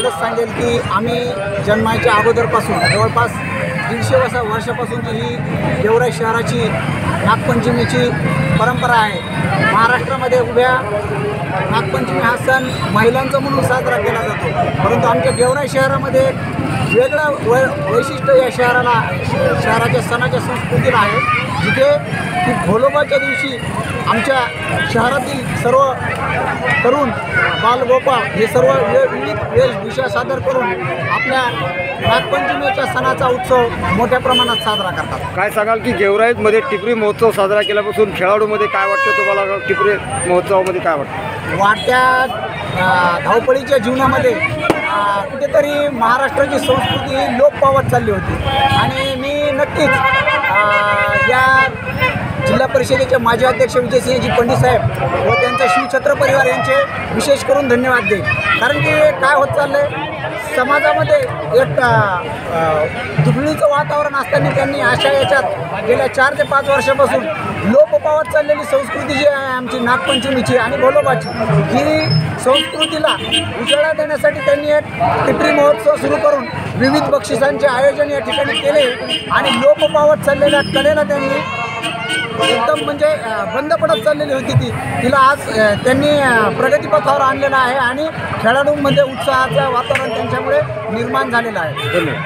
एवढंच सांगेल की आम्ही जन्माच्या अगोदरपासून जवळपास 150 वर्षापासूनची ही गेवराई शहराची नागपंचमीची परंपरा आहे। महाराष्ट्रामध्ये उभ्या नागपंचमी हा सण महिलांचा म्हणून साजरा केला जातो, परंतु आमच्या गेवराई शहरामध्ये वेगळं वैशिष्ट्य या शहराच्या सणाच्या संस्कृतीला आहे, जिथे की भोलोबाच्या दिवशी आमच्या शहरातील सर्व तरुण बालगोपाळ हे सर्व विविध वेशभूषा सादर करून आपल्या नागपंचमीच्या सणाचा उत्सव मोठ्या प्रमाणात साजरा करतात। काय सांगाल की गेवराईमध्ये टिपरी महोत्सव साजरा केल्यापासून खेळाडूमध्ये काय वाटतं तुम्हाला? टिपरी महोत्सवामध्ये काय वाटतं? वाढत्या धावपळीच्या जीवनामध्ये कुठेतरी महाराष्ट्राची संस्कृती लोप पावत चालली होती आणि मी नक्कीच या जिल्हा परिषदेचे माजी अध्यक्ष विजयसिंहजी पंडित साहेब व त्यांचा शिवछत्र परिवार यांचे विशेष करून धन्यवाद देईल। कारण की काय होत चाललं आहे, समाजामध्ये एक दुबळीचं वातावरण असताना त्यांनी अशा याच्यात गेल्या 4 ते 5 वर्षापासून लोप पावत चाललेली संस्कृती जी आहे आमची नागपंचमीची आणि भोलोबाची, ही संस्कृतीला उजाळा देण्यासाठी त्यांनी एक टिपरी महोत्सव सुरू करून विविध बक्षिसांचे आयोजन या ठिकाणी केले आणि लोप पावत चाललेल्या कलेला त्यांनी एकदम म्हणजे बंद पडत चाललेली होती तिला आज त्यांनी प्रगतीपथावर आणलेलं आहे आणि खेळाडूंमध्ये उत्साहाचं वातावरण त्यांच्यामुळे निर्माण झालेलं आहे।